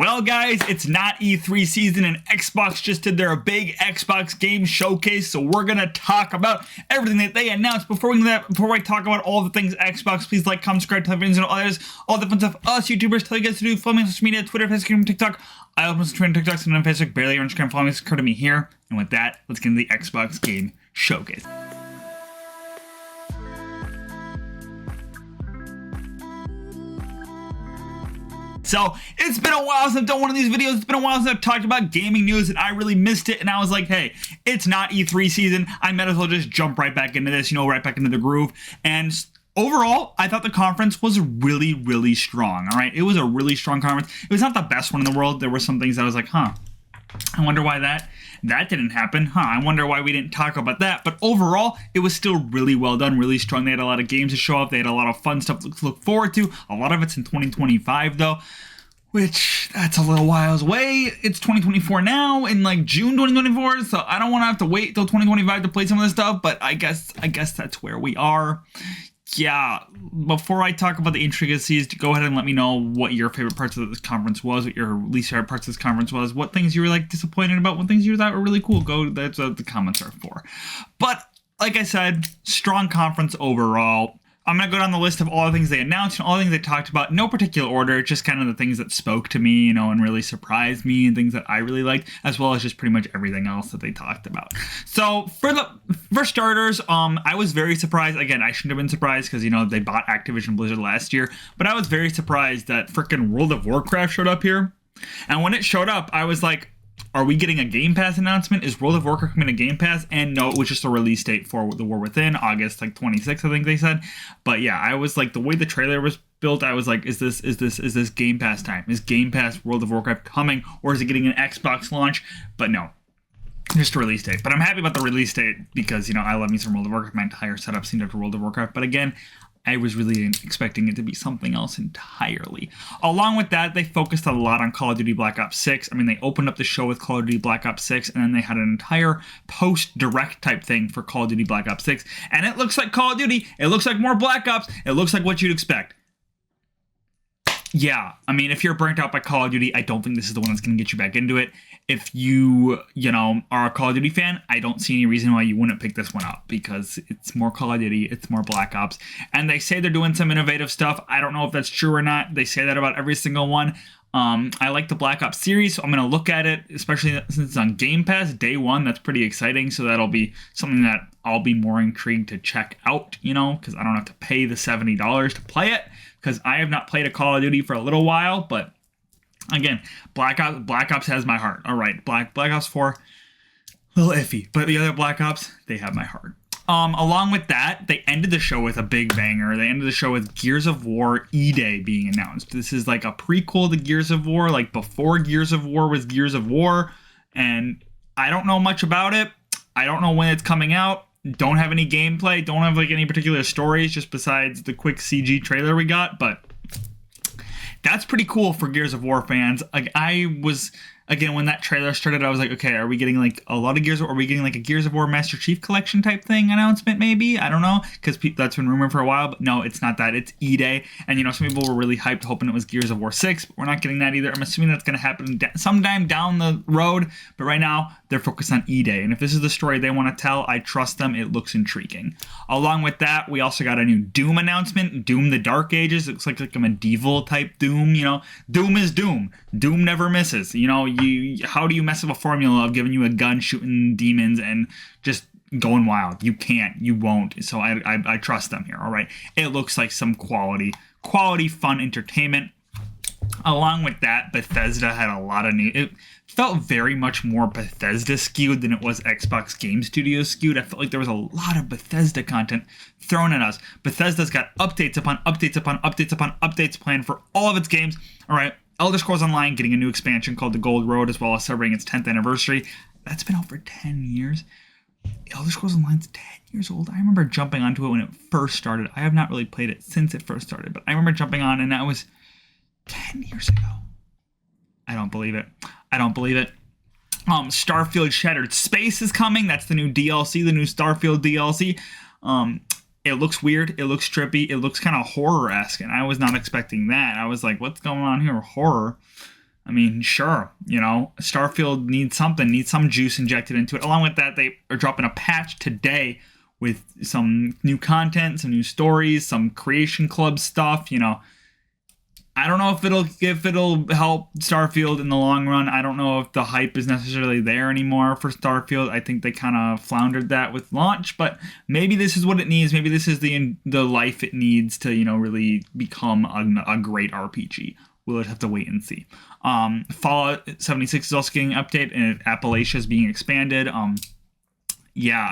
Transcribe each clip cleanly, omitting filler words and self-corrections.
Well, guys, it's not E3 season and Xbox just did their big Xbox game showcase, so we're going to talk about everything that they announced. Before I talk about all the things Xbox, please like, comment, subscribe, tell friends, and all the fun stuff us YouTubers tell you guys to do. Follow me on social media, Twitter, Facebook, TikTok. I also post Twitter, TikTok, and on Facebook, barely on Instagram. Follow me, subscribe to me here. And with that, let's get into the Xbox game showcase. So, it's been a while since I've done one of these videos. It's been a while since I've talked about gaming news, and I really missed it. And I was like, hey, it's not E3 season. I might as well just jump right back into this, right back into the groove. And overall, I thought the conference was really, really strong. All right, it was a really strong conference. It was not the best one in the world. There were some things I was like, I wonder why that didn't happen. I wonder why we didn't talk about that. But overall, it was still really well done, really strong. They had a lot of games to show off. They had a lot of fun stuff to look forward to. A lot of it's in 2025, though, which that's a little whiles away. It's 2024 now, in like June 2024. So I don't want to have to wait till 2025 to play some of this stuff. But I guess that's where we are. Yeah, before I talk about the intricacies, go ahead and let me know what your favorite parts of this conference was, what your least favorite parts of this conference was, what things you were like disappointed about, what things you thought were really cool. That's what the comments are for. But like I said, strong conference overall. I'm going to go down the list of all the things they announced and all the things they talked about. No particular order, just kind of the things that spoke to me, and really surprised me and things that I really liked, as well as just pretty much everything else that they talked about. So for starters, I was very surprised. Again, I shouldn't have been surprised because, they bought Activision Blizzard last year, but I was very surprised that freaking World of Warcraft showed up here. And when it showed up, I was like, are we getting a Game Pass announcement? Is World of Warcraft coming to Game Pass? And no, it was just a release date for The War Within, August 26th, I think they said. But yeah, I was like, the way the trailer was built, I was like, is this Game Pass time? Is Game Pass World of Warcraft coming, or is it getting an Xbox launch? But no, just a release date. But I'm happy about the release date because, I love me some World of Warcraft. My entire setup seemed after World of Warcraft. But again, I was really expecting it to be something else entirely. Along with that, they focused a lot on Call of Duty Black Ops 6. I mean, they opened up the show with Call of Duty Black Ops 6, and then they had an entire post-direct type thing for Call of Duty Black Ops 6. And it looks like Call of Duty. It looks like more Black Ops. It looks like what you'd expect. Yeah, I mean, if you're burnt out by Call of Duty, I don't think this is the one that's going to get you back into it. If you, are a Call of Duty fan, I don't see any reason why you wouldn't pick this one up because it's more Call of Duty, it's more Black Ops. And they say they're doing some innovative stuff. I don't know if that's true or not. They say that about every single one. I like the Black Ops series, so I'm going to look at it, especially since it's on Game Pass day one. That's pretty exciting, so that'll be something that I'll be more intrigued to check out, because I don't have to pay the $70 to play it, because I have not played a Call of Duty for a little while, but again, Black Ops has my heart. All right, Black Ops 4, a little iffy, but the other Black Ops, they have my heart. Along with that, they ended the show with a big banger. They ended the show with Gears of War E-Day being announced. This is like a prequel to Gears of War, like before Gears of War was Gears of War, and I don't know much about it. I don't know when it's coming out. Don't have any gameplay. Don't have any particular stories, just besides the quick CG trailer we got, but that's pretty cool for Gears of War fans. Again, when that trailer started, I was like, okay, are we getting a lot of Gears, or are we getting a Gears of War Master Chief Collection type thing announcement maybe? I don't know, because that's been rumored for a while, but no, it's not that. It's E-Day, and some people were really hyped hoping it was Gears of War 6, but we're not getting that either. I'm assuming that's going to happen sometime down the road, but right now, they're focused on E-Day, and if this is the story they want to tell, I trust them. It looks intriguing. Along with that, we also got a new Doom announcement, Doom the Dark Ages. It looks like a medieval type Doom, Doom is Doom. Doom never misses, how do you mess up a formula of giving you a gun, shooting demons, and just going wild? You can't. You won't. So I trust them here. All right. It looks like some quality, fun entertainment. Along with that, Bethesda had a lot of new. It felt very much more Bethesda skewed than it was Xbox Game Studios skewed. I felt like there was a lot of Bethesda content thrown at us. Bethesda's got updates upon updates upon updates upon updates planned for all of its games. All right. Elder Scrolls Online getting a new expansion called The Gold Road, as well as celebrating its 10th anniversary. That's been out for 10 years. Elder Scrolls Online's 10 years old. I remember jumping onto it when it first started. I have not really played it since it first started, but I remember jumping on, and that was 10 years ago. I don't believe it. Starfield Shattered Space is coming. That's the new DLC, the new Starfield DLC. It looks weird. It looks trippy. It looks kind of horror-esque, and I was not expecting that. I was like, what's going on here? Horror? I mean, sure, Starfield needs some juice injected into it. Along with that, they are dropping a patch today with some new content, some new stories, some Creation Club stuff. I don't know if it'll help Starfield in the long run. I don't know if the hype is necessarily there anymore for Starfield. I think they kind of floundered that with launch, but maybe this is what it needs. Maybe this is the life it needs to really become a great RPG. We'll have to wait and see. Fallout 76 is also getting an update, and Appalachia is being expanded. Yeah,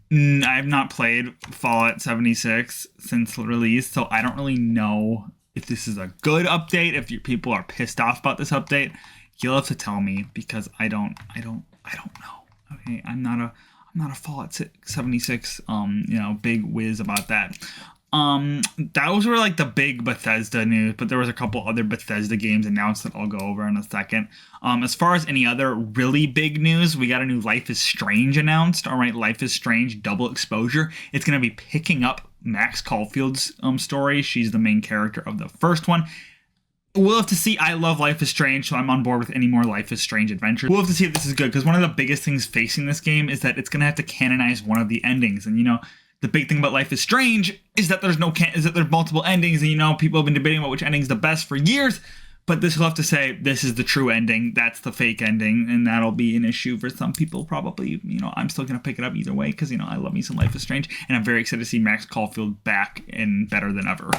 I've not played Fallout 76 since release, so I don't really know if this is a good update. If people are pissed off about this update, you'll have to tell me, because I don't know. Okay, I'm not a Fallout 76 big whiz about that. Those were like the big Bethesda news, but there was a couple other Bethesda games announced that I'll go over in a second. As far as any other really big news, we got a new Life is Strange announced. All right, Life is Strange Double Exposure. It's going to be picking up Max Caulfield's story. She's the main character of the first one. We'll have to see. I love Life is Strange, so I'm on board with any more Life is Strange adventures. We'll have to see if this is good, because one of the biggest things facing this game is that it's going to have to canonize one of the endings. And the big thing about Life is Strange is that there's multiple endings, and people have been debating about which ending's the best for years. But this will have to say, this is the true ending, that's the fake ending, and that'll be an issue for some people probably. I'm still going to pick it up either way, because, I love me some Life is Strange, and I'm very excited to see Max Caulfield back and better than ever.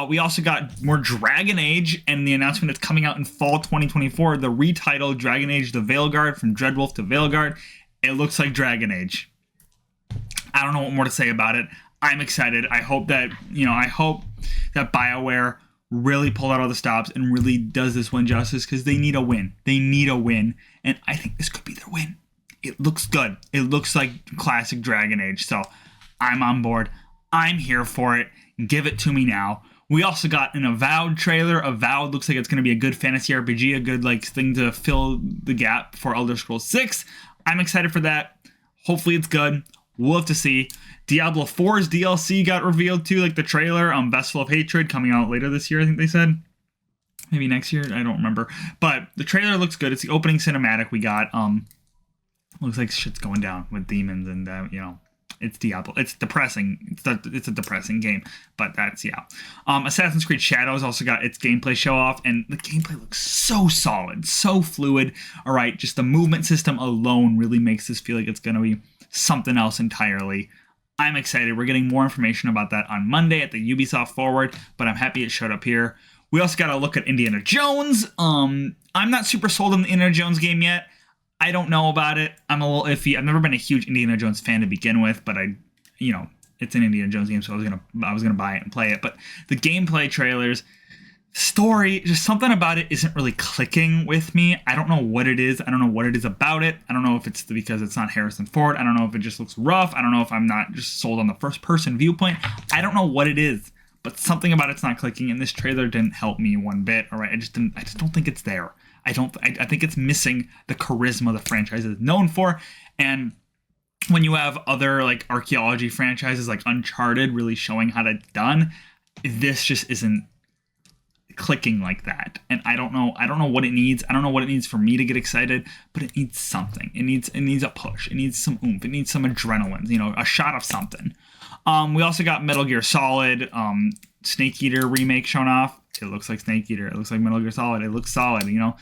We also got more Dragon Age, and the announcement is coming out in fall 2024, the retitled Dragon Age The Veilguard, from Dreadwolf to Veilguard. It looks like Dragon Age. I don't know what more to say about it. I'm excited. I hope that BioWare really pulled out all the stops and really does this one justice, because they need a win. And I think this could be their win. It looks good. It looks like classic Dragon Age. So I'm on board. I'm here for it. Give it to me now. We also got an Avowed trailer. Avowed looks like it's going to be a good fantasy RPG, a good thing to fill the gap for Elder Scrolls 6. I'm excited for that. Hopefully it's good. We'll have to see. Diablo 4's DLC got revealed too, the trailer. Vessel of Hatred coming out later this year, I think they said. Maybe next year, I don't remember. But the trailer looks good. It's the opening cinematic we got. Looks like shit's going down with demons, and it's Diablo. It's depressing. It's a depressing game, but that's Assassin's Creed Shadows also got its gameplay show off, and the gameplay looks so solid, so fluid. All right, just the movement system alone really makes this feel like it's gonna be something else entirely. I'm excited. We're getting more information about that on Monday at the Ubisoft Forward, but I'm happy it showed up here. We also got to look at Indiana Jones. I'm not super sold on the Indiana Jones game yet. I don't know about it. I'm a little iffy. I've never been a huge Indiana Jones fan to begin with, but it's an Indiana Jones game, so I was gonna buy it and play it. But the gameplay trailers, story, just something about it isn't really clicking with me. I don't know what it is. I don't know what it is about it. I don't know if it's because it's not Harrison Ford. I don't know if it just looks rough. I don't know if I'm not just sold on the first person viewpoint. I don't know what it is, but something about it's not clicking, and this trailer didn't help me one bit. All right, I just don't think it's there. I think it's missing the charisma the franchise is known for. And when you have other archaeology franchises like Uncharted really showing how it's done, this just isn't clicking like that. And I don't know what it needs. I don't know what it needs for me to get excited, but it needs something. It needs a push. It needs some oomph. It needs some adrenaline, a shot of something. We also got Metal Gear Solid Snake Eater remake shown off. It looks like Snake Eater. It looks like Metal Gear Solid. It looks solid, the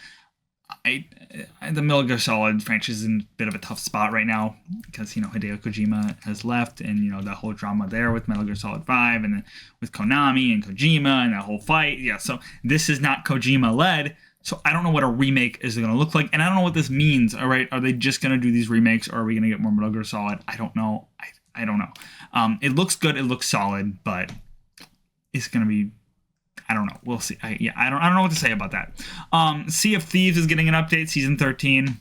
Metal Gear Solid franchise is in a bit of a tough spot right now because, Hideo Kojima has left, and, the whole drama there with Metal Gear Solid 5 and then with Konami and Kojima and that whole fight. Yeah, so this is not Kojima-led, so I don't know what a remake is going to look like, and I don't know what this means, all right? Are they just going to do these remakes, or are we going to get more Metal Gear Solid? I don't know. I don't know. It looks good. It looks solid, but it's going to be... I don't know. We'll see. I don't know what to say about that. Sea of Thieves is getting an update, season 13.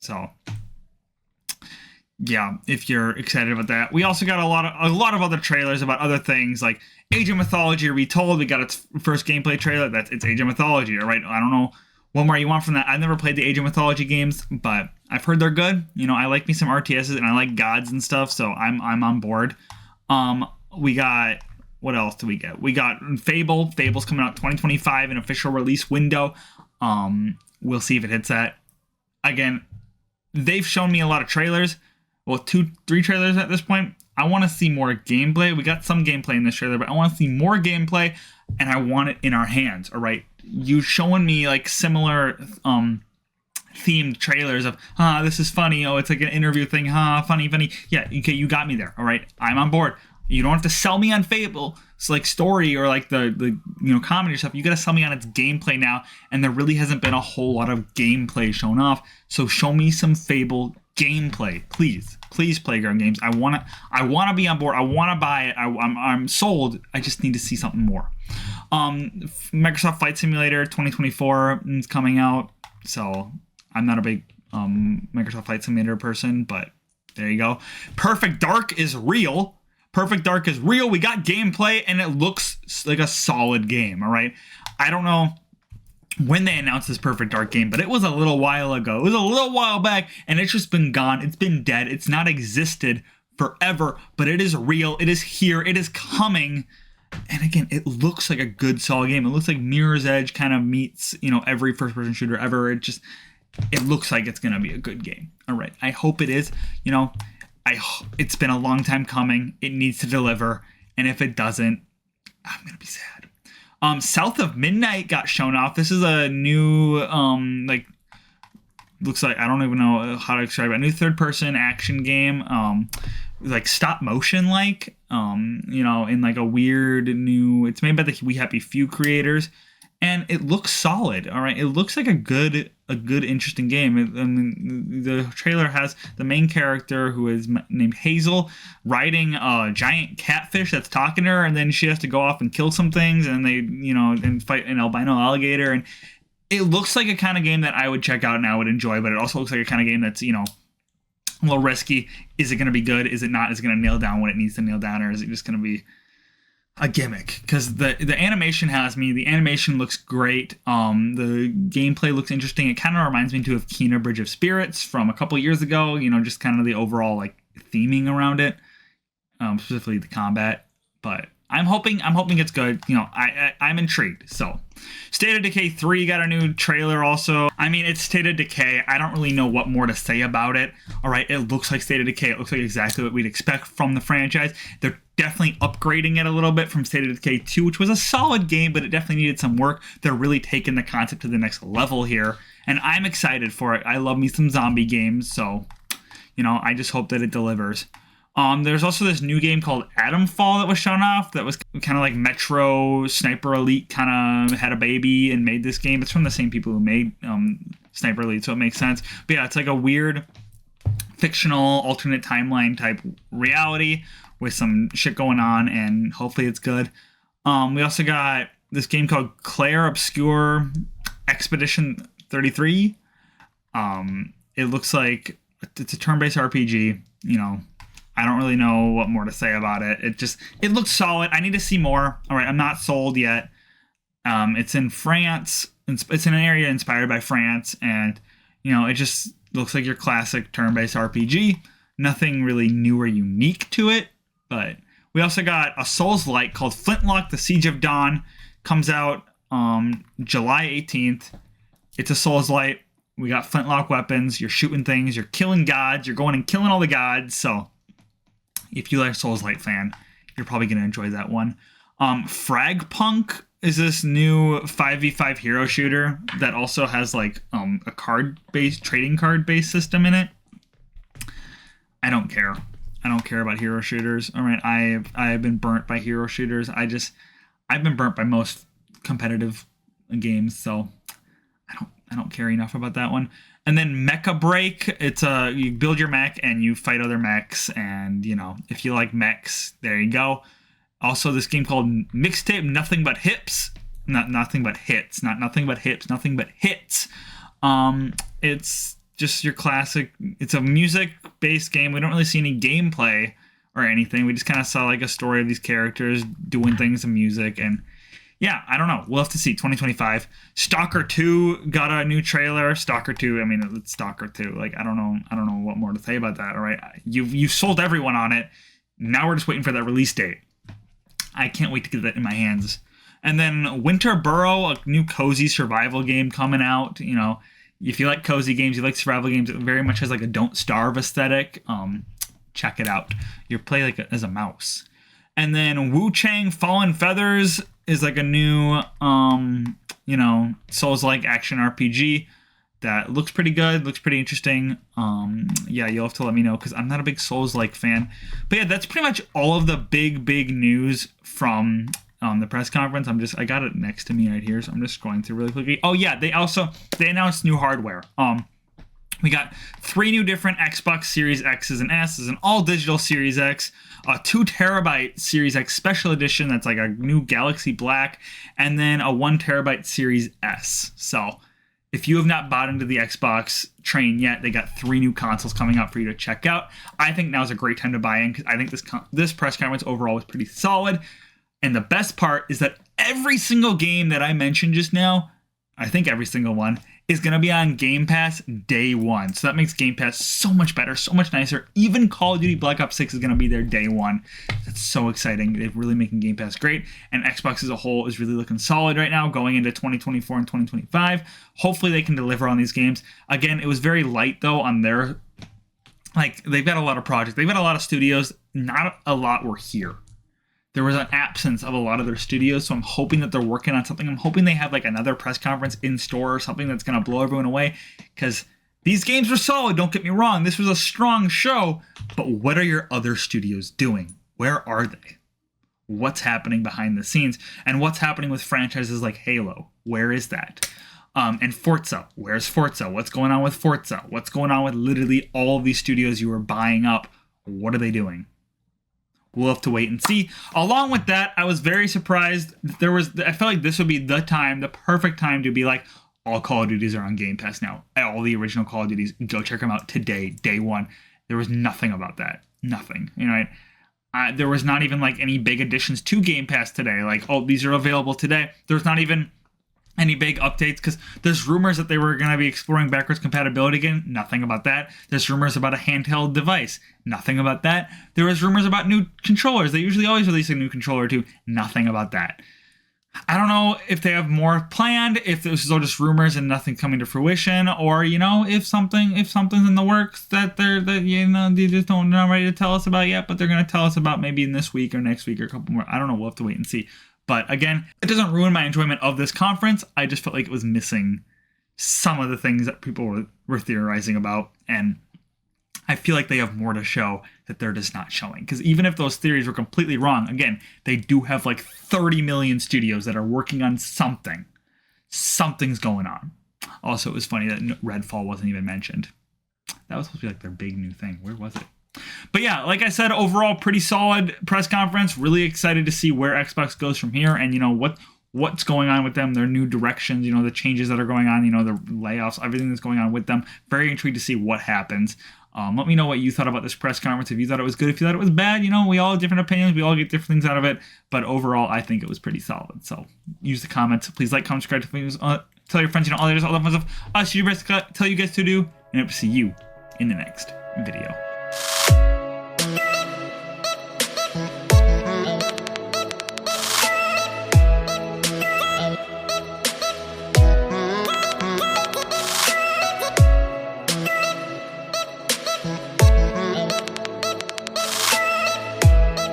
So, yeah, if you're excited about that. We also got a lot of other trailers about other things, like Age of Mythology Retold. We got its first gameplay trailer. It's Age of Mythology, all right? I don't know what more you want from that. I've never played the Age of Mythology games, but I've heard they're good. I like me some RTSs, and I like gods and stuff, so I'm on board. We got What else do we get? We got Fable. Fable's coming out 2025, an official release window. We'll see if it hits that. Again, they've shown me a lot of trailers. Well, 2-3 trailers at this point. I want to see more gameplay. We got some gameplay in this trailer, but I want to see more gameplay, and I want it in our hands. All right, you showing me like similar themed trailers of this is funny, oh, it's like an interview thing, funny. Yeah, okay, you got me there. All right, I'm on board. You don't have to sell me on Fable. It's like story or like the comedy stuff. You got to sell me on its gameplay now, and there really hasn't been a whole lot of gameplay shown off. So show me some Fable gameplay, please. Playground Games. I wanna be on board. I wanna buy it. I'm sold. I just need to see something more. Microsoft Flight Simulator 2024 is coming out. So I'm not a big Microsoft Flight Simulator person, but there you go. Perfect Dark is real. We got gameplay, and it looks like a solid game. All right. I don't know when they announced this Perfect Dark game, but it was a little while ago. It was a little while back, and it's just been gone. It's been dead. It's not existed forever, but it is real. It is here. It is coming. And again, it looks like a good solid game. It looks like Mirror's Edge kind of meets, every first-person shooter ever. It looks like it's going to be a good game. All right. I hope it is. It's been a long time coming. It needs to deliver. And if it doesn't, I'm going to be sad. South of Midnight got shown off. This is a new, looks like, I don't even know how to describe it. A new third-person action game, like stop motion, in like a weird new. It's made by the We Happy Few creators, and it looks solid. All right, it looks like a good, interesting game. The trailer has the main character, who is named Hazel, riding a giant catfish that's talking to her, and then she has to go off and kill some things, and they, and fight an albino alligator. And it looks like a kind of game that I would check out and I would enjoy, but it also looks like a kind of game that's, a little risky. Is it going to be good? Is it not? Is it going to nail down what it needs to nail down, or is it just going to be a gimmick? Because the animation has me. The animation looks great. The gameplay looks interesting. It kind of reminds me too of Kena Bridge of Spirits from a couple years ago. Just kind of the overall like theming around it, specifically the combat. But I'm hoping it's good. I'm intrigued. So, State of Decay 3 got a new trailer also. I mean, it's State of Decay. I don't really know what more to say about it. All right, it looks like State of Decay. It looks like exactly what we'd expect from the franchise. They're definitely upgrading it a little bit from State of Decay 2, which was a solid game, but it definitely needed some work. They're really taking the concept to the next level here, and I'm excited for it. I love me some zombie games, so, I just hope that it delivers. There's also this new game called Atomfall that was shown off that was kind of like Metro Sniper Elite kind of had a baby and made this game. It's from the same people who made Sniper Elite, so it makes sense. But yeah, it's like a weird fictional alternate timeline type reality with some shit going on, and hopefully it's good. We also got this game called Claire Obscure Expedition 33. It looks like it's a turn-based RPG, I don't really know what more to say about it. It looks solid. I need to see more. All right, I'm not sold yet. It's in France. It's in an area inspired by France, and it just looks like your classic turn-based RPG. Nothing really new or unique to it. But we also got a Souls-like called Flintlock: The Siege of Dawn. Comes out July 18th. It's a Souls-like. We got Flintlock weapons. You're shooting things. You're killing gods. You're going and killing all the gods. So if you like Souls-like fan, you're probably going to enjoy that one. Fragpunk is this new 5v5 hero shooter that also has like a trading card-based system in it. I don't care. I don't care about hero shooters. All right, I have been burnt by hero shooters. I've been burnt by most competitive games, so I don't care enough about that one. And then Mecha Break, it's you build your mech and you fight other mechs, and if you like mechs, there you go. Also, this game called Mixtape Nothing But Hips, nothing but hits. It's just your classic. It's a music-based game. We don't really see any gameplay or anything. We just kind of saw like a story of these characters doing things in music, and yeah, I don't know. We'll have to see. 2025. Stalker 2 got a new trailer. Stalker 2, I mean, it's Stalker 2. Like, I don't know what more to say about that, all right? You've sold everyone on it. Now we're just waiting for that release date. I can't wait to get that in my hands. And then Winter Burrow, a new cozy survival game coming out. You know, if you like cozy games, you like survival games, it very much has like a Don't Starve aesthetic. Check it out. You play like as a mouse. And then Wu Chang Fallen Feathers is like a new, you know, Souls-like action RPG that looks pretty good, looks pretty interesting. Yeah, you'll have to let me know because I'm not a big Souls-like fan. But yeah, that's pretty much all of the big news from the press conference. I got it next to me right here, so I'm just scrolling through really quickly. Oh yeah, they announced new hardware. We got 3 new different Xbox Series X's and S's, an all-digital Series X, a 2 terabyte Series X Special Edition that's like a new Galaxy Black, and then a 1 terabyte Series S. So if you have not bought into the Xbox train yet, they got 3 new consoles coming out for you to check out. I think now's a great time to buy in because I think this press conference overall was pretty solid. And the best part is that every single game that I mentioned just now, I think every single one, is going to be on Game Pass day one. So that makes Game Pass so much better, so much nicer. Even Call of Duty Black Ops 6 is going to be there day one. That's so exciting. They're really making Game Pass great. And Xbox as a whole is really looking solid right now going into 2024 and 2025. Hopefully they can deliver on these games. Again, it was very light though on their... Like, they've got a lot of projects. They've got a lot of studios. Not a lot were here. There was an absence of a lot of their studios, so I'm hoping that they're working on something. I'm hoping they have like another press conference in store or something that's going to blow everyone away, because these games were solid, don't get me wrong. This was a strong show, but what are your other studios doing? Where are they? What's happening behind the scenes? And what's happening with franchises like Halo? Where is that? And Forza, where's Forza? What's going on with Forza? What's going on with literally all of these studios you are buying up? What are they doing? We'll have to wait and see. Along with that, I was very surprised. I felt like this would be the perfect time to be like, all Call of Duties are on Game Pass now. All the original Call of Duties, go check them out today, day one. There was nothing about that. Nothing. You know, right? There was not even like any big additions to Game Pass today. Like, oh, these are available today. There's not even any big updates because there's rumors that they were going to be exploring backwards compatibility again. Nothing about that. There's rumors about a handheld device. Nothing about that. There was rumors about new controllers. They usually always release a new controller too. Nothing about that. I don't know if they have more planned, if this is all just rumors and nothing coming to fruition, or, you know, if something's in the works that they just don't know ready to tell us about yet, but they're going to tell us about maybe in this week or next week or a couple more. I don't know. We'll have to wait and see. But again, it doesn't ruin my enjoyment of this conference. I just felt like it was missing some of the things that people were theorizing about. And I feel like they have more to show that they're just not showing. Because even if those theories were completely wrong, again, they do have like 30 million studios that are working on something. Something's going on. Also, it was funny that Redfall wasn't even mentioned. That was supposed to be like their big new thing. Where was it? But yeah, like I said, overall, pretty solid press conference. Really excited to see where Xbox goes from here, and you know what's going on with them, their new directions, you know, the changes that are going on, you know, the layoffs, everything that's going on with them. Very intrigued to see what happens. Let me know what you thought about this press conference. If you thought it was good, if you thought it was bad, you know, we all have different opinions. We all get different things out of it. But overall, I think it was pretty solid. So use the comments. Please like, comment, subscribe, tell your friends, you know, all the fun stuff us YouTubers tell you guys to do. And I hope to see you in the next video.